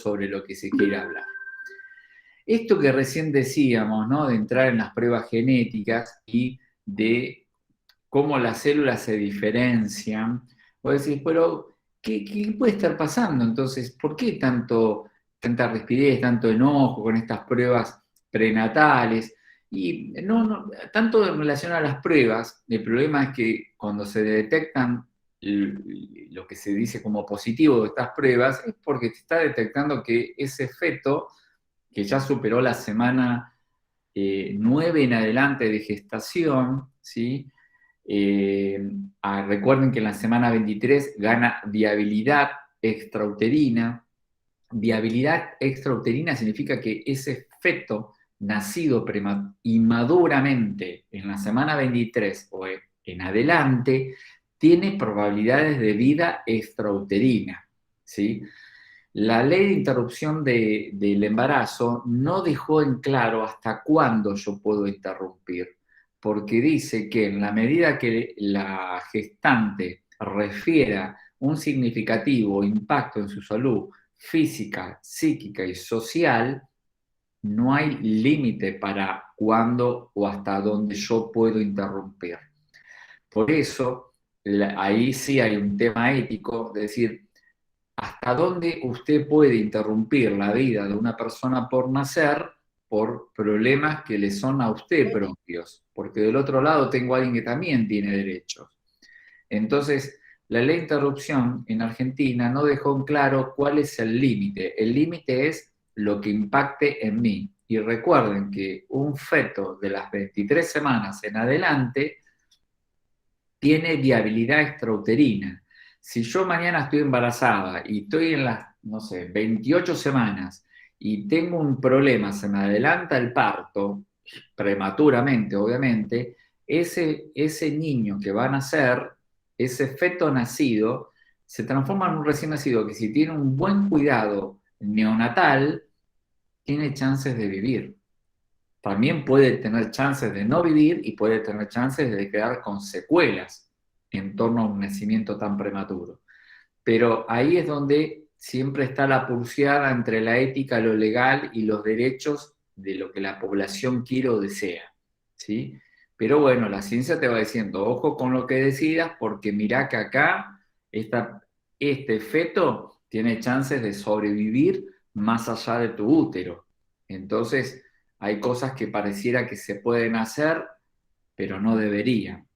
sobre lo que se quiere hablar. Esto que recién decíamos, ¿no? De entrar en las pruebas genéticas y de cómo las células se diferencian, vos decís, pero ¿qué puede estar pasando? Entonces, ¿por qué tanta rispidez, tanto enojo con estas pruebas prenatales? Y no, tanto en relación a las pruebas, el problema es que cuando se detectan lo que se dice como positivo de estas pruebas, es porque se está detectando que ese feto, que ya superó la semana 9 en adelante de gestación, ¿sí? Recuerden que en la semana 23 gana viabilidad extrauterina. Viabilidad extrauterina significa que ese feto nacido inmaduramente en la semana 23 o en adelante tiene probabilidades de vida extrauterina, ¿sí? La ley de interrupción del embarazo no dejó en claro hasta cuándo yo puedo interrumpir, porque dice que en la medida que la gestante refiera un significativo impacto en su salud física, psíquica y social, no hay límite para cuándo o hasta dónde yo puedo interrumpir. Por eso, ahí sí hay un tema ético, de decir, ¿hasta dónde usted puede interrumpir la vida de una persona por nacer por problemas que le son a usted propios? Porque del otro lado tengo a alguien que también tiene derechos. Entonces, la ley de interrupción en Argentina no dejó en claro cuál es el límite. El límite es lo que impacte en mí. Y recuerden que un feto de las 23 semanas en adelante tiene viabilidad extrauterina. Si yo mañana estoy embarazada y estoy en las, no sé, 28 semanas y tengo un problema, se me adelanta el parto, prematuramente obviamente, ese niño que va a nacer, ese feto nacido, se transforma en un recién nacido que si tiene un buen cuidado neonatal, tiene chances de vivir. También puede tener chances de no vivir y puede tener chances de quedar con secuelas en torno a un nacimiento tan prematuro. Pero ahí es donde siempre está la pulseada entre la ética, lo legal y los derechos de lo que la población quiere o desea, ¿sí? Pero bueno, la ciencia te va diciendo, ojo con lo que decidas, porque mirá que acá este feto tiene chances de sobrevivir más allá de tu útero. Entonces, hay cosas que pareciera que se pueden hacer, pero no deberían.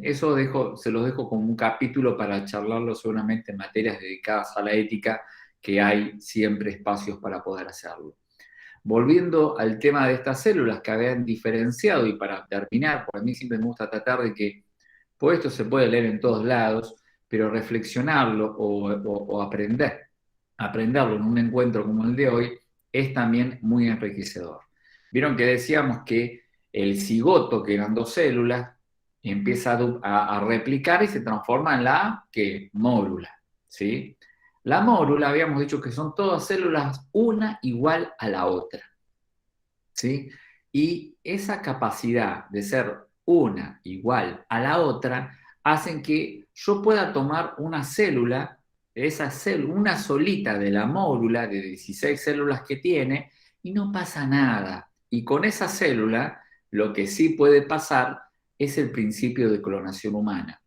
Eso se los dejo como un capítulo para charlarlo seguramente en materias dedicadas a la ética, que hay siempre espacios para poder hacerlo. Volviendo al tema de estas células que habían diferenciado, y para terminar, por mí siempre me gusta tratar de que, pues esto se puede leer en todos lados, pero reflexionarlo o aprenderlo en un encuentro como el de hoy, es también muy enriquecedor. Vieron que decíamos que el cigoto, que eran dos células, empieza a replicar y se transforma en la mórula, ¿sí? La mórula, habíamos dicho que son todas células una igual a la otra, ¿sí? Y esa capacidad de ser una igual a la otra hacen que yo pueda tomar una célula, una solita de la mórula de 16 células que tiene, y no pasa nada. Y con esa célula, lo que sí puede pasar es el principio de clonación humana.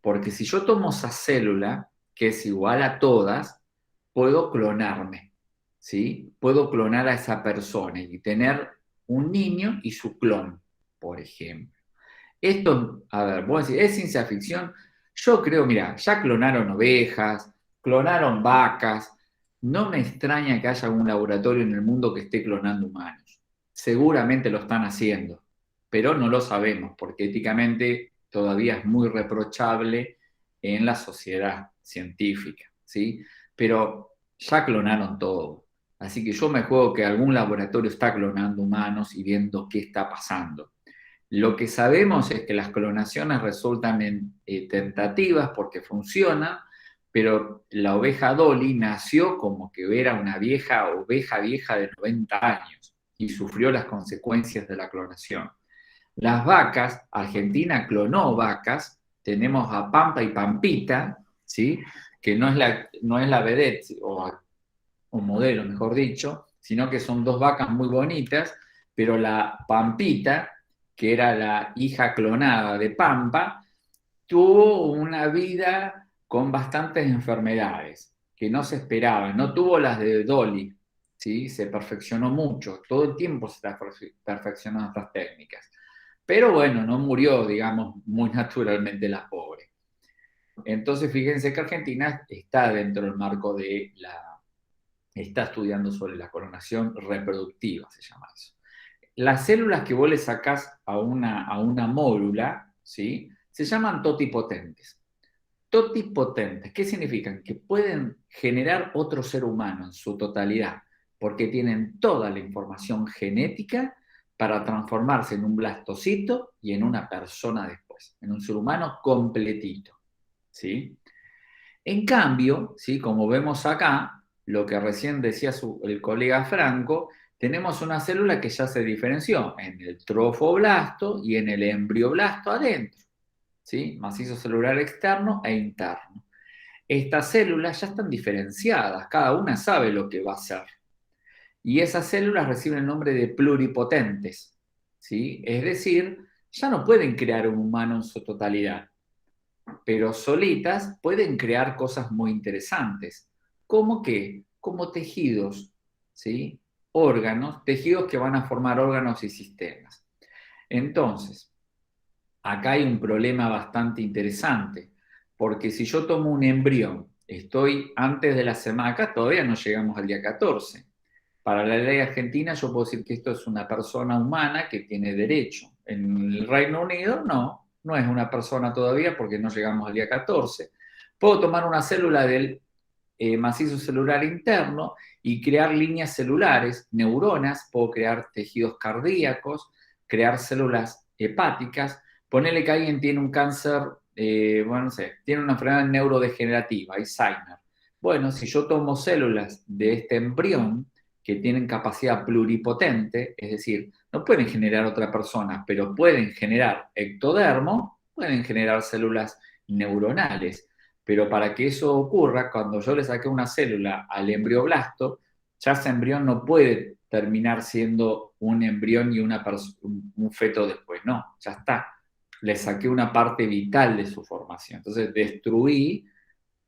Porque si yo tomo esa célula, que es igual a todas, puedo clonarme, ¿sí? Puedo clonar a esa persona y tener un niño y su clon, por ejemplo. Esto, a ver, vos decís, ¿es ciencia ficción? Yo creo, mira, ya clonaron ovejas, clonaron vacas. No me extraña que haya algún laboratorio en el mundo que esté clonando humanos. Seguramente lo están haciendo, pero no lo sabemos porque éticamente todavía es muy reprochable en la sociedad científica, ¿sí? Pero ya clonaron todo. Así que yo me juego que algún laboratorio está clonando humanos y viendo qué está pasando. Lo que sabemos es que las clonaciones resultan tentativas porque funcionan, pero la oveja Dolly nació como que era una oveja vieja de 90 años y sufrió las consecuencias de la clonación. Las vacas, Argentina clonó vacas, tenemos a Pampa y Pampita, ¿sí? Que no es la vedette un modelo mejor dicho, sino que son dos vacas muy bonitas, pero la Pampita, que era la hija clonada de Pampa, tuvo una vida con bastantes enfermedades que no se esperaban, no tuvo las de Dolly, ¿sí? Se perfeccionó mucho, todo el tiempo se está perfeccionando estas técnicas. Pero bueno, no murió, digamos, muy naturalmente la pobre. Entonces, fíjense que Argentina está dentro del marco de está estudiando sobre la clonación reproductiva, se llama eso. Las células que vos le sacás a una mórula, ¿sí? Se llaman totipotentes. Totipotentes, ¿qué significan? Que pueden generar otro ser humano en su totalidad, porque tienen toda la información genética para transformarse en un blastocito y en una persona después, en un ser humano completito, ¿sí? En cambio, ¿sí? Como vemos acá, lo que recién decía el colega Franco, tenemos una célula que ya se diferenció en el trofoblasto y en el embrioblasto adentro, ¿sí? Macizo celular externo e interno. Estas células ya están diferenciadas, cada una sabe lo que va a hacer. Y esas células reciben el nombre de pluripotentes, ¿sí? Es decir, ya no pueden crear un humano en su totalidad, pero solitas pueden crear cosas muy interesantes. ¿Cómo qué? Como tejidos, ¿sí? Órganos, tejidos que van a formar órganos y sistemas. Entonces, acá hay un problema bastante interesante, porque si yo tomo un embrión, estoy antes de la semana, acá todavía no llegamos al día 14. Para la ley argentina yo puedo decir que esto es una persona humana que tiene derecho. En el Reino Unido no es una persona todavía porque no llegamos al día 14. Puedo tomar una célula del macizo celular interno y crear líneas celulares, neuronas, puedo crear tejidos cardíacos, crear células hepáticas, ponerle que alguien tiene un cáncer, bueno, no sé, tiene una enfermedad neurodegenerativa, Alzheimer. Bueno, si yo tomo células de este embrión que tienen capacidad pluripotente, es decir, no pueden generar otra persona, pero pueden generar ectodermo, pueden generar células neuronales. Pero para que eso ocurra, cuando yo le saqué una célula al embrioblasto, ya ese embrión no puede terminar siendo un embrión y un feto después. No, ya está. Le saqué una parte vital de su formación. Entonces destruí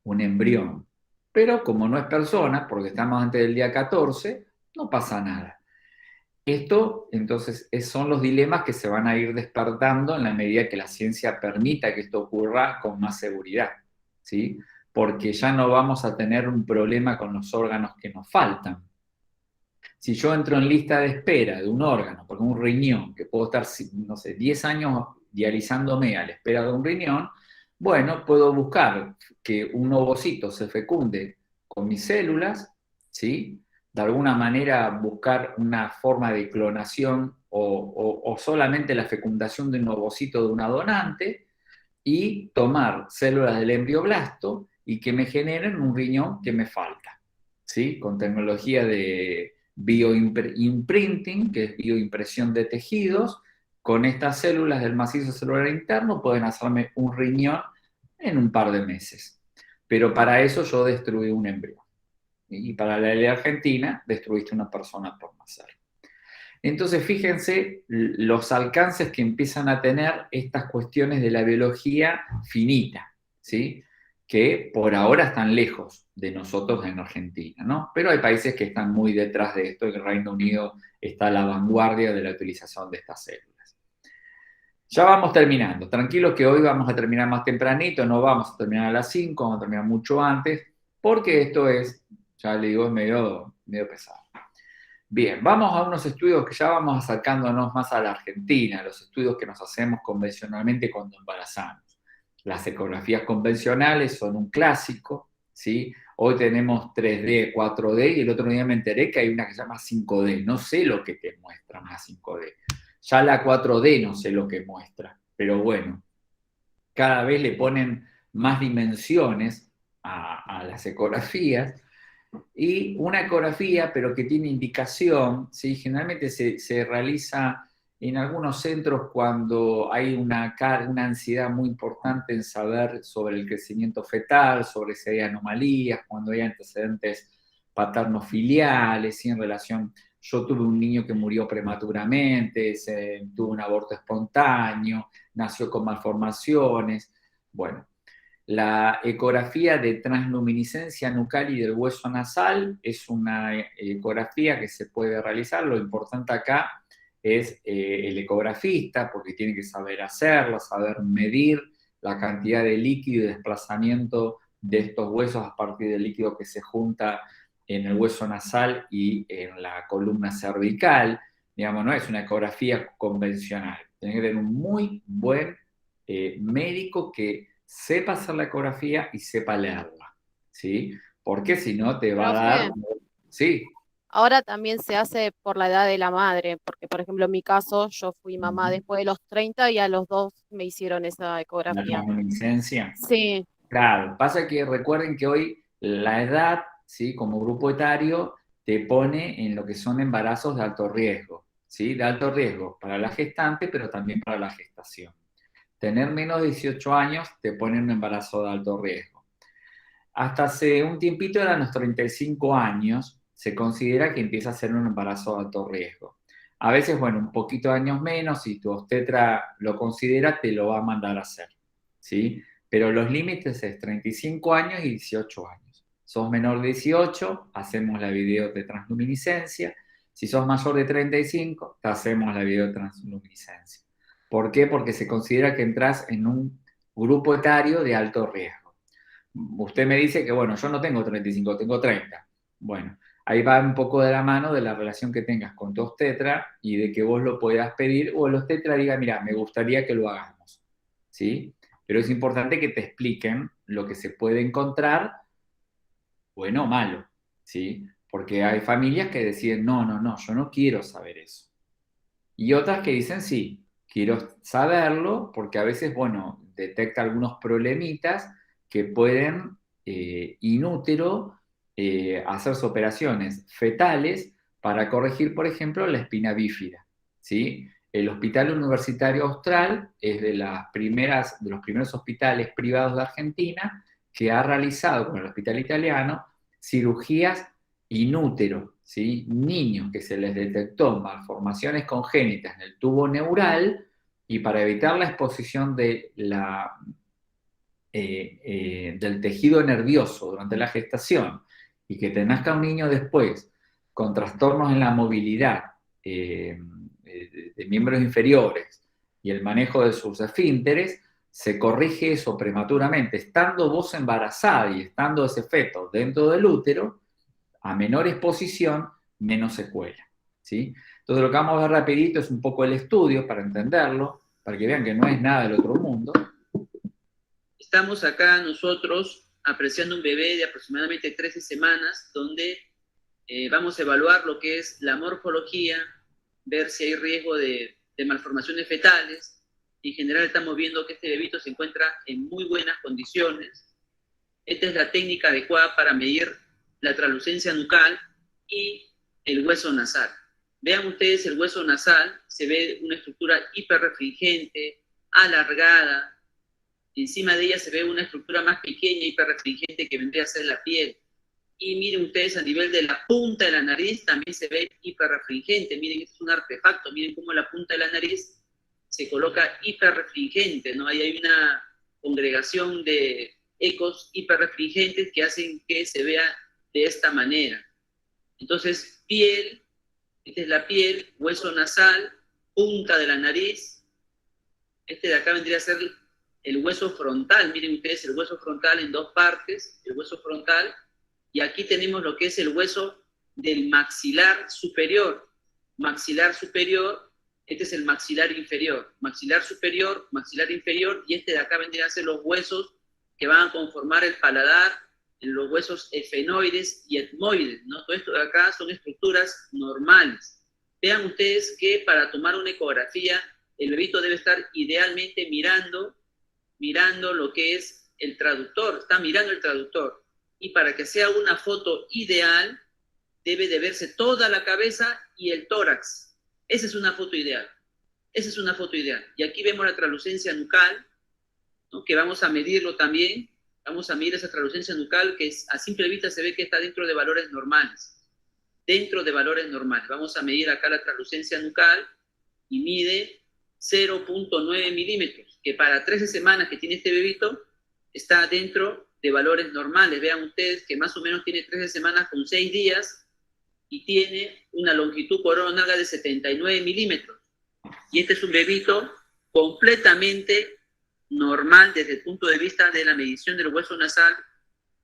un embrión. Pero como no es persona, porque estamos antes del día 14, no pasa nada. Esto, entonces, son los dilemas que se van a ir despertando en la medida que la ciencia permita que esto ocurra con más seguridad, ¿sí? Porque ya no vamos a tener un problema con los órganos que nos faltan. Si yo entro en lista de espera de un órgano, por un riñón, que puedo estar, no sé, 10 años dializándome a la espera de un riñón, bueno, puedo buscar que un ovocito se fecunde con mis células, ¿sí? De alguna manera buscar una forma de clonación o solamente la fecundación de un ovocito de una donante y tomar células del embrioblasto y que me generen un riñón que me falta, ¿sí? Con tecnología de bioimprinting, que es bioimpresión de tejidos, con estas células del macizo celular interno pueden hacerme un riñón en un par de meses. Pero para eso yo destruí un embrión. Y para la ley argentina, destruiste una persona por nacer. Entonces, fíjense los alcances que empiezan a tener estas cuestiones de la biología finita, ¿sí? Que por ahora están lejos de nosotros en Argentina, ¿no? Pero hay países que están muy detrás de esto, y el Reino Unido está a la vanguardia de la utilización de estas células. Ya vamos terminando, tranquilos que hoy vamos a terminar más tempranito, no vamos a terminar a las 5, vamos a terminar mucho antes, porque esto es, ya le digo, es medio pesado. Bien, vamos a unos estudios que ya vamos acercándonos más a la Argentina, los estudios que nos hacemos convencionalmente cuando embarazamos. Las ecografías convencionales son un clásico, ¿sí? Hoy tenemos 3D, 4D y el otro día me enteré que hay una que se llama 5D. No sé lo que te muestra una 5D. Ya la 4D no sé lo que muestra, pero bueno, cada vez le ponen más dimensiones a las ecografías. Y una ecografía, pero que tiene indicación, ¿sí? Generalmente se realiza en algunos centros cuando hay una ansiedad muy importante en saber sobre el crecimiento fetal, sobre si hay anomalías, cuando hay antecedentes paterno-filiales, ¿sí? En relación, yo tuve un niño que murió prematuramente, tuvo un aborto espontáneo, nació con malformaciones. Bueno, la ecografía de transluminiscencia nucal y del hueso nasal es una ecografía que se puede realizar. Lo importante acá es el ecografista, porque tiene que saber hacerla, saber medir la cantidad de líquido y desplazamiento de estos huesos a partir del líquido que se junta en el hueso nasal y en la columna cervical. Digamos, no es una ecografía convencional. Tiene que tener un muy buen médico que sepa hacer la ecografía y sepa leerla, ¿sí? Porque si no te va a dar... Profe, Sí. ahora también se hace por la edad de la madre, porque por ejemplo en mi caso yo fui mamá Ujú. después de los 30 y a los 2 me hicieron esa La ecografía. transluminiscencia. Sí, Claro, pasa que recuerden que hoy la edad, ¿sí? Como grupo etario, te pone en lo que son embarazos de alto riesgo, ¿sí? De alto riesgo para la gestante, pero también para la gestación. Tener menos de 18 años te pone en un embarazo de alto riesgo. Hasta hace un tiempito eran los 35 años, se considera que empieza a ser un embarazo de alto riesgo. A veces, bueno, un poquito de años menos, si tu obstetra lo considera, te lo va a mandar a hacer, ¿sí? Pero los límites es 35 años y 18 años. Sos menor de 18, hacemos la video de transluminiscencia. Si sos mayor de 35, te hacemos la video de transluminiscencia. ¿Por qué? Porque se considera que entras en un grupo etario de alto riesgo. Usted me dice que, bueno, yo no tengo 35, tengo 30. Bueno, ahí va un poco de la mano de la relación que tengas con tu obstetra y de que vos lo puedas pedir o el obstetra diga, mira, me gustaría que lo hagamos, ¿sí? Pero es importante que te expliquen lo que se puede encontrar, bueno o malo, ¿sí? Porque hay familias que deciden, no, no, no, yo no quiero saber eso. Y otras que dicen, sí, quiero saberlo porque a veces, bueno, detecta algunos problemitas que pueden inútero hacerse operaciones fetales para corregir, por ejemplo, la espina bífida, ¿sí? El Hospital Universitario Austral es de los primeros hospitales privados de Argentina que ha realizado con el Hospital Italiano cirugías inútero, ¿sí? Niños que se les detectó malformaciones congénitas en el tubo neural y para evitar la exposición del tejido nervioso durante la gestación y que te nazca un niño después con trastornos en la movilidad de miembros inferiores y el manejo de sus esfínteres, se corrige eso prematuramente. Estando vos embarazada y estando ese feto dentro del útero, a menor exposición, menos secuela, ¿sí? Entonces lo que vamos a ver rapidito es un poco el estudio para entenderlo, para que vean que no es nada del otro mundo. Estamos acá nosotros apreciando un bebé de aproximadamente 13 semanas, donde vamos a evaluar lo que es la morfología, ver si hay riesgo de malformaciones fetales. En general estamos viendo que este bebito se encuentra en muy buenas condiciones. Esta es la técnica adecuada para medir la translucencia nucal y el hueso nasal. Vean ustedes el hueso nasal, se ve una estructura hiperrefringente, alargada. Encima de ella se ve una estructura más pequeña, hiperrefringente, que vendría a ser la piel. Y miren ustedes, a nivel de la punta de la nariz también se ve hiperrefringente. Miren, esto es un artefacto. Miren cómo la punta de la nariz se coloca hiperrefringente, ¿no? Ahí hay una congregación de ecos hiperrefringentes que hacen que se vea de esta manera. Entonces, piel, esta es la piel, hueso nasal, punta de la nariz. Este de acá vendría a ser el hueso frontal. Miren ustedes el hueso frontal en dos partes, el hueso frontal. Y aquí tenemos lo que es el hueso del maxilar superior. Maxilar superior, este es el maxilar inferior. Maxilar superior, maxilar inferior, y este de acá vendrían a ser los huesos que van a conformar el paladar, los huesos efenoides y etmoides, ¿no? Todo esto de acá son estructuras normales. Vean ustedes que para tomar una ecografía, el bebito debe estar idealmente mirando lo que es el traductor, está mirando el traductor. Y para que sea una foto ideal, debe de verse toda la cabeza y el tórax. Esa es una foto ideal. Esa es una foto ideal. Y aquí vemos la translucencia nucal, ¿no? Que vamos a medirlo también. Vamos a medir esa translucencia nucal que a simple vista se ve que está dentro de valores normales. Dentro de valores normales. Vamos a medir acá la translucencia nucal y mide 0.9 milímetros, que para 13 semanas que tiene este bebito está dentro de valores normales. Vean ustedes que más o menos tiene 13 semanas con 6 días y tiene una longitud coronal de 79 milímetros. Y este es un bebito completamente normal desde el punto de vista de la medición del hueso nasal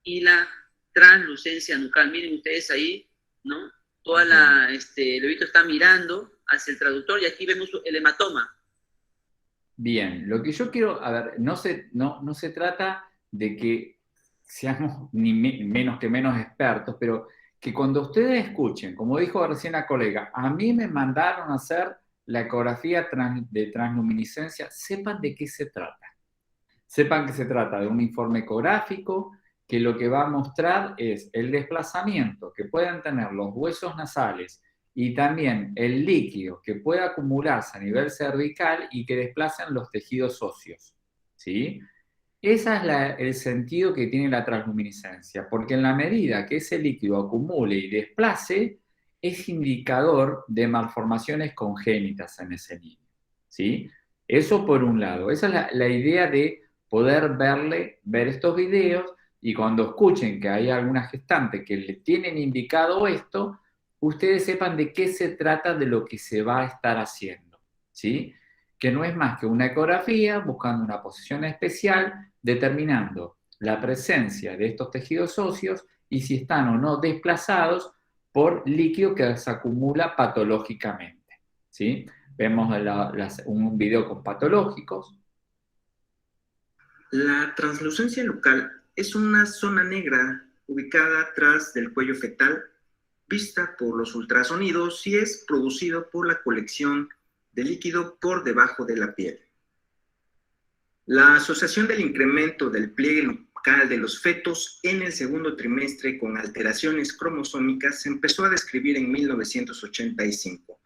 y la translucencia nucal. Miren ustedes ahí, ¿no? El bebito está mirando hacia el traductor y aquí vemos el hematoma. Bien, lo que yo quiero, a ver, no se trata de que seamos ni menos que menos expertos, pero que cuando ustedes escuchen, como dijo recién la colega, a mí me mandaron a hacer la ecografía de transluminiscencia, sepan de qué se trata. Sepan que se trata de un informe ecográfico que lo que va a mostrar es el desplazamiento que puedan tener los huesos nasales y también el líquido que pueda acumularse a nivel cervical y que desplacen los tejidos óseos, ¿sí? Ese es el sentido que tiene la transluminiscencia, porque en la medida que ese líquido acumule y desplace, es indicador de malformaciones congénitas en ese niño, ¿sí? Eso por un lado. Esa es la idea de poder ver estos videos y cuando escuchen que hay alguna gestante que le tienen indicado esto, ustedes sepan de qué se trata de lo que se va a estar haciendo, ¿sí? Que no es más que una ecografía buscando una posición especial, determinando la presencia de estos tejidos óseos y si están o no desplazados por líquido que se acumula patológicamente, ¿sí? Vemos un video con patológicos. La translucencia nucal es una zona negra ubicada atrás del cuello fetal, vista por los ultrasonidos y es producido por la colección de líquido por debajo de la piel. La asociación del incremento del pliegue nucal de los fetos en el segundo trimestre con alteraciones cromosómicas se empezó a describir en 1985.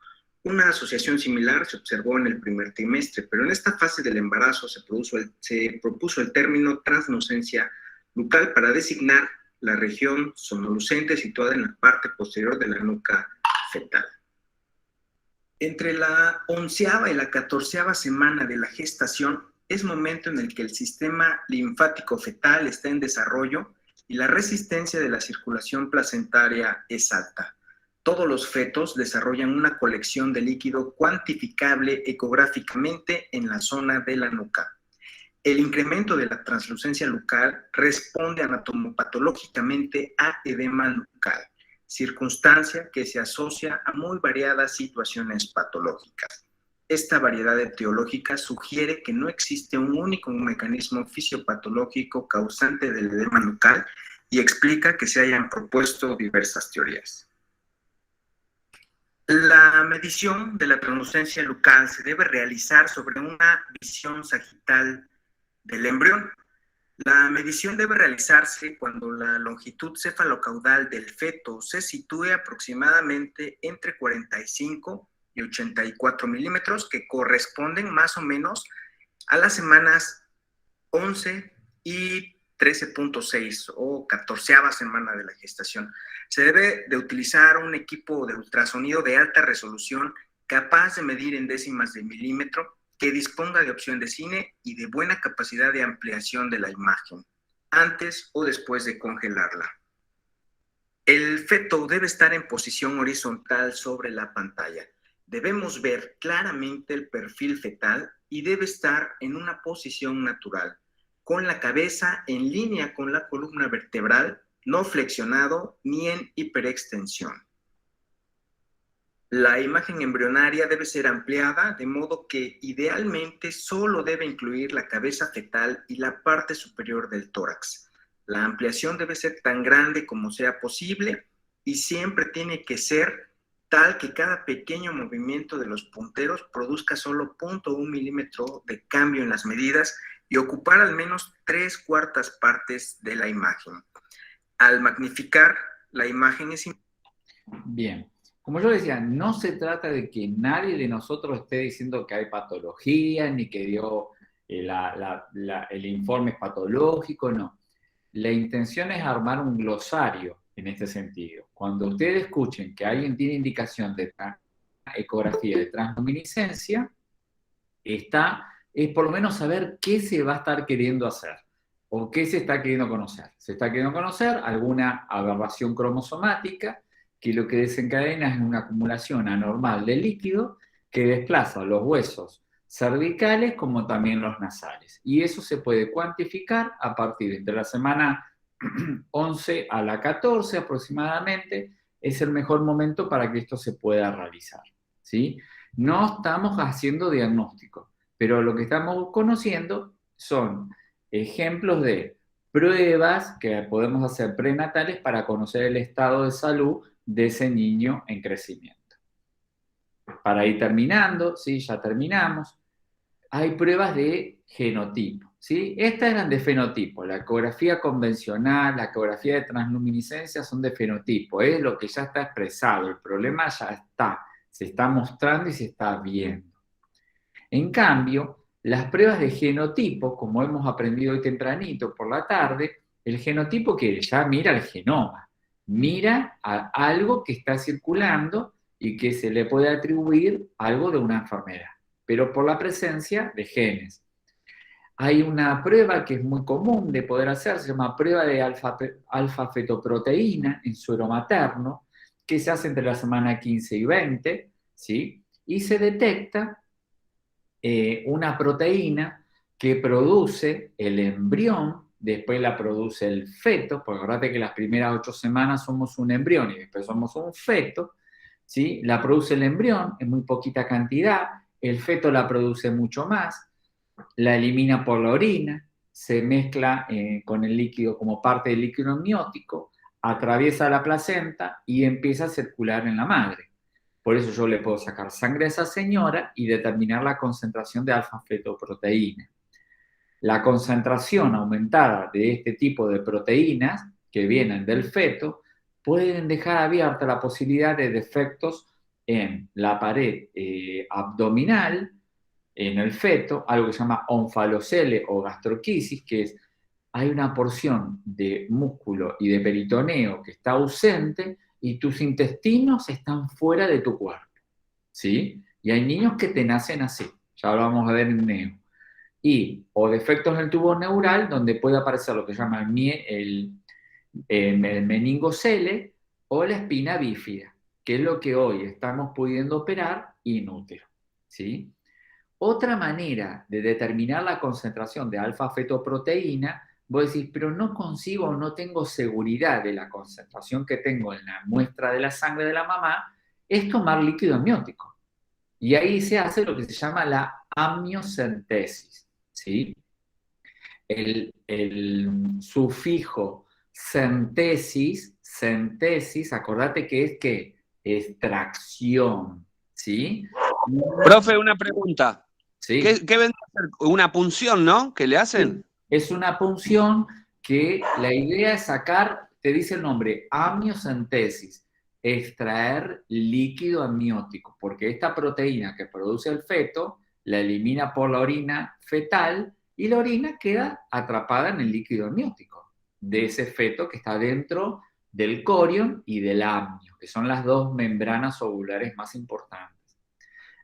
Una asociación similar se observó en el primer trimestre, pero en esta fase del embarazo se propuso el término translucencia nucal para designar la región somnolucente situada en la parte posterior de la nuca fetal. Entre la 11ª y la 14ª semana de la gestación es momento en el que el sistema linfático fetal está en desarrollo y la resistencia de la circulación placentaria es alta. Todos los fetos desarrollan una colección de líquido cuantificable ecográficamente en la zona de la nuca. El incremento de la translucencia nucal responde anatomopatológicamente a edema nucal, circunstancia que se asocia a muy variadas situaciones patológicas. Esta variedad etiológica sugiere que no existe un único mecanismo fisiopatológico causante del edema nucal y explica que se hayan propuesto diversas teorías. La medición de la translucencia nucal se debe realizar sobre una visión sagital del embrión. La medición debe realizarse cuando la longitud cefalocaudal del feto se sitúe aproximadamente entre 45 y 84 milímetros, que corresponden más o menos a las semanas 11 y 13.6 o 14ª semana de la gestación. Se debe de utilizar un equipo de ultrasonido de alta resolución capaz de medir en décimas de milímetro, que disponga de opción de cine y de buena capacidad de ampliación de la imagen, antes o después de congelarla. El feto debe estar en posición horizontal sobre la pantalla. Debemos ver claramente el perfil fetal y debe estar en una posición natural, con la cabeza en línea con la columna vertebral, no flexionado ni en hiperextensión. La imagen embrionaria debe ser ampliada, de modo que idealmente solo debe incluir la cabeza fetal y la parte superior del tórax. La ampliación debe ser tan grande como sea posible y siempre tiene que ser tal que cada pequeño movimiento de los punteros produzca solo 0.1 milímetro de cambio en las medidas y ocupar al menos 3/4 partes de la imagen. Al magnificar, la imagen es... Bien. Como yo decía, no se trata de que nadie de nosotros esté diciendo que hay patología, ni que dio el informe patológico, no. la intención es armar un glosario en este sentido. Cuando ustedes escuchen que alguien tiene indicación de ecografía de transluminiscencia, es por lo menos saber qué se va a estar queriendo hacer o qué se está queriendo conocer. Se está queriendo conocer alguna aberración cromosomática que lo que desencadena es una acumulación anormal de líquido que desplaza los huesos cervicales como también los nasales. Y eso se puede cuantificar a partir de la semana 11 a la 14 aproximadamente, es el mejor momento para que esto se pueda realizar, ¿sí? No estamos haciendo diagnóstico, pero lo que estamos conociendo son ejemplos de pruebas que podemos hacer prenatales para conocer el estado de salud de ese niño en crecimiento. Para ir terminando, ¿sí? Ya terminamos. Hay pruebas de genotipo, ¿sí? Estas eran de fenotipo. La ecografía convencional, la ecografía de transluminiscencia son de fenotipo. Es lo que ya está expresado. El problema ya está. Se está mostrando y se está viendo. En cambio, las pruebas de genotipo, como hemos aprendido hoy tempranito por la tarde, el genotipo que ya mira el genoma, mira a algo que está circulando y que se le puede atribuir algo de una enfermedad, pero por la presencia de genes. Hay una prueba que es muy común de poder hacer, se llama prueba de alfa-fetoproteína en suero materno, que se hace entre la semana 15 y 20, ¿sí? Y se detecta una proteína que produce el embrión, después la produce el feto, porque acuérdate que las primeras 8 semanas somos un embrión y después somos un feto, ¿sí? La produce el embrión en muy poquita cantidad, el feto la produce mucho más, la elimina por la orina, se mezcla con el líquido como parte del líquido amniótico, atraviesa la placenta y empieza a circular en la madre. Por eso yo le puedo sacar sangre a esa señora y determinar la concentración de alfa-fetoproteína. La concentración aumentada de este tipo de proteínas que vienen del feto pueden dejar abierta la posibilidad de defectos en la pared abdominal, en el feto, algo que se llama onfalocele o gastroquisis, que es, hay una porción de músculo y de peritoneo que está ausente y tus intestinos están fuera de tu cuerpo, ¿sí? Y hay niños que te nacen así, ya lo vamos a ver en neo. Y, o defectos en el tubo neural, donde puede aparecer lo que se llama el meningocele o la espina bífida, que es lo que hoy estamos pudiendo operar in útero, ¿sí? Otra manera de determinar la concentración de alfa-fetoproteína, vos decís, pero no consigo o no tengo seguridad de la concentración que tengo en la muestra de la sangre de la mamá, es tomar líquido amniótico. Y ahí se hace lo que se llama la amniocentesis, ¿sí? El sufijo centesis, acordate que es ¿qué? Extracción, ¿sí? Profe, una pregunta. ¿Sí? ¿Qué vendría a ser? Una punción, ¿no? ¿Que le hacen? Sí. Es una punción que la idea es sacar, te dice el nombre, amniocentesis, extraer líquido amniótico, porque esta proteína que produce el feto la elimina por la orina fetal y la orina queda atrapada en el líquido amniótico de ese feto que está dentro del corion y del amnio, que son las dos membranas ovulares más importantes.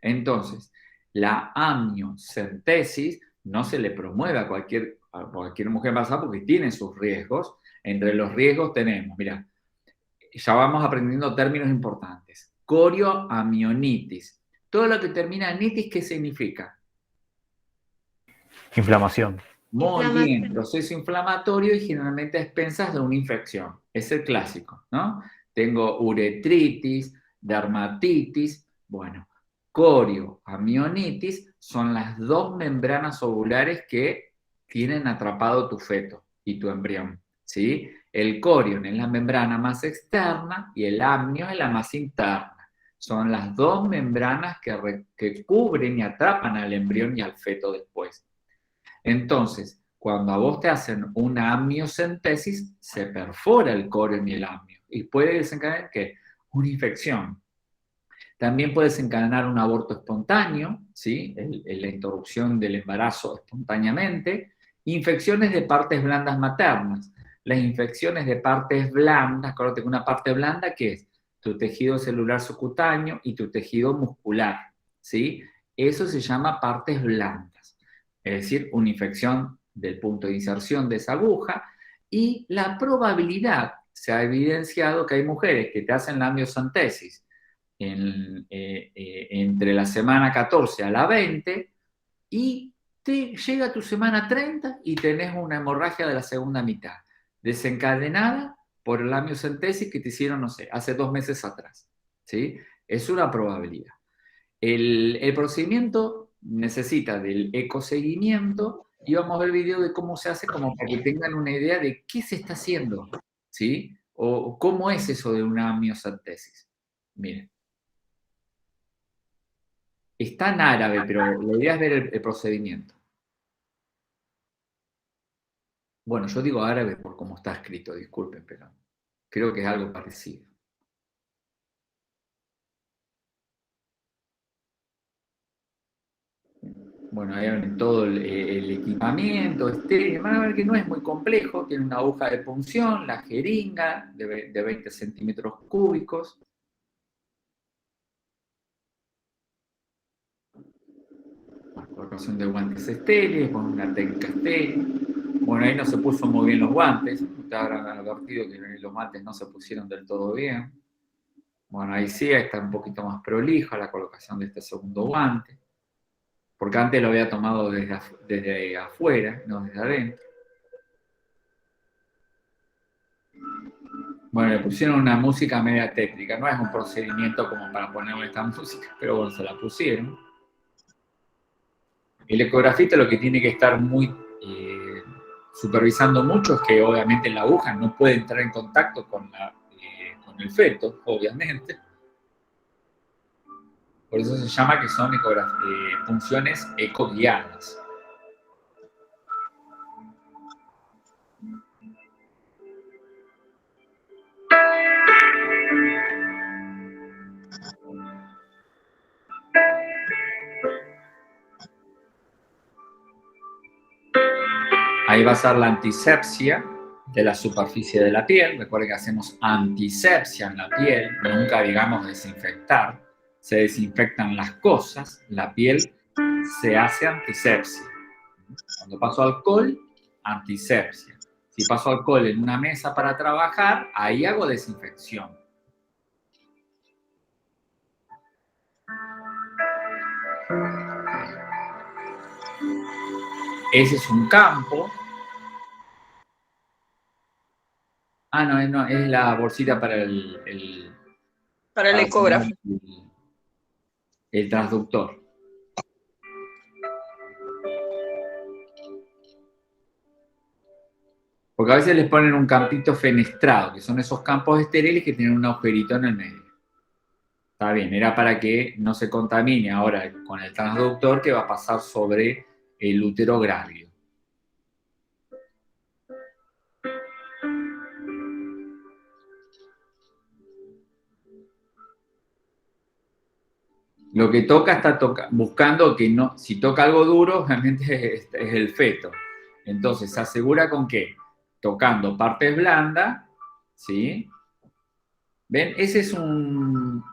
Entonces, la amniocentesis no se le promueve a cualquier mujer embarazada porque tiene sus riesgos. Entre los riesgos tenemos, mira, ya vamos aprendiendo términos importantes. Corioamionitis. Todo lo que termina en itis, ¿qué significa? Inflamación. Muy bien, proceso inflamatorio y generalmente a expensas de una infección. Es el clásico, ¿no? Tengo uretritis, dermatitis, bueno, corioamionitis son las dos membranas ovulares que tienen atrapado tu feto y tu embrión, ¿sí? El corion es la membrana más externa y el amnio es la más interna. Son las dos membranas que cubren y atrapan al embrión y al feto después. Entonces, cuando a vos te hacen una amniocentesis, se perfora el corion y el amnio y puede desencadenar ¿qué? Una infección. También puede desencadenar un aborto espontáneo, ¿sí? La interrupción del embarazo espontáneamente, infecciones de partes blandas maternas. las infecciones de partes blandas. Acuérdate que una parte blanda, ¿qué es? Tu tejido celular subcutáneo y tu tejido muscular, ¿sí? Eso se llama partes blandas, es decir, una infección del punto de inserción de esa aguja, y la probabilidad, se ha evidenciado que hay mujeres que te hacen la amniocentesis entre la semana 14 a la 20 y te llega tu semana 30 y tenés una hemorragia de la segunda mitad, desencadenada por la amniocentesis que te hicieron, no sé, hace 2 meses atrás, ¿sí? Es una probabilidad. El procedimiento necesita del ecoseguimiento y vamos a ver el video de cómo se hace como para que tengan una idea de qué se está haciendo, ¿sí? O cómo es eso de una amniocentesis. Miren. Está en árabe, pero la idea es ver el procedimiento. Bueno, yo digo árabe por cómo está escrito, disculpen, pero creo que es algo parecido. Bueno, ahí ven todo el equipamiento estéril. Van a ver que no es muy complejo. Tiene una aguja de punción, la jeringa de 20 centímetros cúbicos. La colocación de guantes estériles con una técnica estéril. Bueno, ahí no se puso muy bien los guantes. Ustedes habrán advertido que los guantes no se pusieron del todo bien. Bueno, ahí sí está un poquito más prolija la colocación de este segundo guante. Porque antes lo había tomado desde afuera, no desde adentro. Bueno, le pusieron una música media tétrica. No es un procedimiento como para ponerle esta música, pero bueno, se la pusieron. El ecografista lo que tiene que estar muy supervisando mucho es que obviamente la aguja no puede entrar en contacto con el feto, obviamente. Por eso se llama que son punciones ecoguiadas. Ahí va a ser la antisepsia de la superficie de la piel. Recuerden que hacemos antisepsia en la piel, nunca digamos desinfectar. Se desinfectan las cosas, la piel se hace antisepsia. Cuando paso alcohol, antisepsia. Si paso alcohol en una mesa para trabajar, ahí hago desinfección. Ese es un campo. Ah, no, es la bolsita para para el ecógrafo. El transductor. Porque a veces les ponen un campito fenestrado, que son esos campos estériles que tienen un agujerito en el medio. Está bien, era para que no se contamine ahora con el transductor que va a pasar sobre el útero grávido. Lo que toca está buscando que no, si toca algo duro, obviamente es el feto. Entonces se asegura con qué? Tocando partes blandas, ¿sí? ¿Ven? Ese es un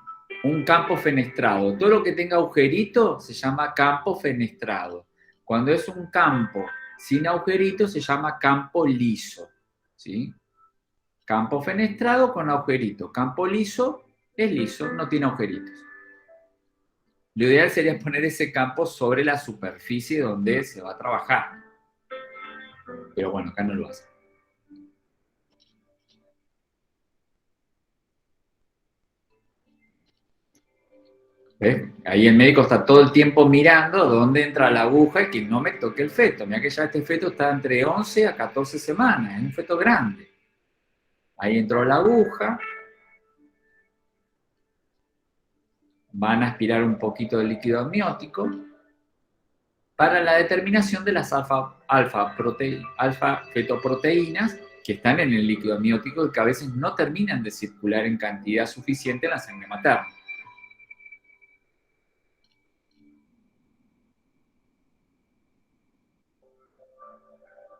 campo fenestrado. Todo lo que tenga agujerito se llama campo fenestrado. Cuando es un campo sin agujerito se llama campo liso, ¿sí? Campo fenestrado con agujerito. Campo liso es liso, no tiene agujeritos. Lo ideal sería poner ese campo sobre la superficie donde se va a trabajar. Pero bueno, acá no lo hace. ¿Ves? Ahí el médico está todo el tiempo mirando dónde entra la aguja y que no me toque el feto. Mira que ya este feto está entre 11 a 14 semanas, es un feto grande. Ahí entró la aguja. Van a aspirar un poquito de líquido amniótico para la determinación de las alfa-fetoproteínas que están en el líquido amniótico y que a veces no terminan de circular en cantidad suficiente en la sangre materna.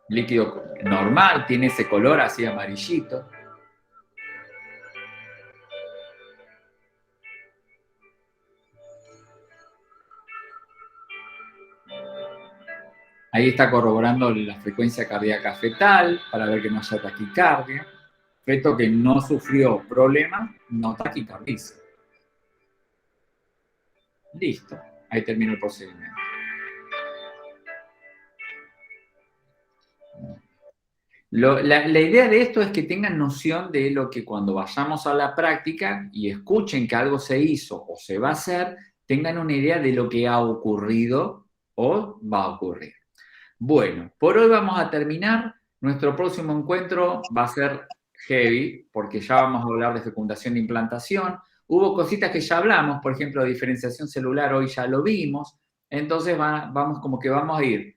líquido normal, tiene ese color así amarillito. Ahí está corroborando la frecuencia cardíaca fetal para ver que no haya taquicardia. Feto que no sufrió problemas, no taquicardiza. Listo, ahí termina el procedimiento. La idea de esto es que tengan noción de lo que cuando vayamos a la práctica y escuchen que algo se hizo o se va a hacer, tengan una idea de lo que ha ocurrido o va a ocurrir. Bueno, por hoy vamos a terminar. Nuestro próximo encuentro va a ser heavy, porque ya vamos a hablar de fecundación de implantación. Hubo cositas que ya hablamos, por ejemplo, diferenciación celular, hoy ya lo vimos. Entonces vamos a ir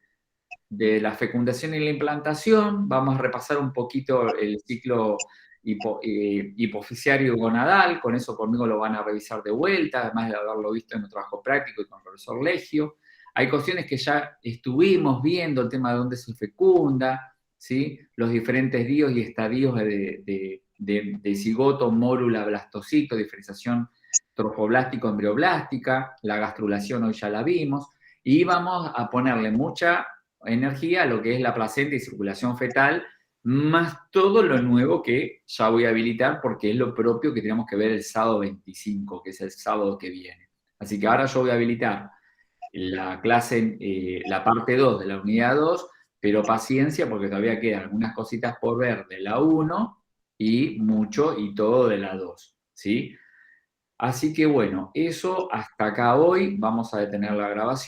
de la fecundación y la implantación, vamos a repasar un poquito el ciclo hipoficiario gonadal, con eso conmigo lo van a revisar de vuelta, además de haberlo visto en un trabajo práctico y con el profesor Legio. Hay cuestiones que ya estuvimos viendo, el tema de dónde se fecunda, ¿sí? Los diferentes días y estadios de cigoto, mórula, blastocito, diferenciación trofoblástico-embrioblástica, la gastrulación hoy ya la vimos, y vamos a ponerle mucha energía a lo que es la placenta y circulación fetal, más todo lo nuevo que ya voy a habilitar porque es lo propio que tenemos que ver el sábado 25, que es el sábado que viene. Así que ahora yo voy a habilitar la clase, la parte 2 de la unidad 2, pero paciencia porque todavía quedan algunas cositas por ver de la 1 y mucho y todo de la 2, ¿sí? Así que bueno, eso hasta acá hoy, vamos a detener la grabación.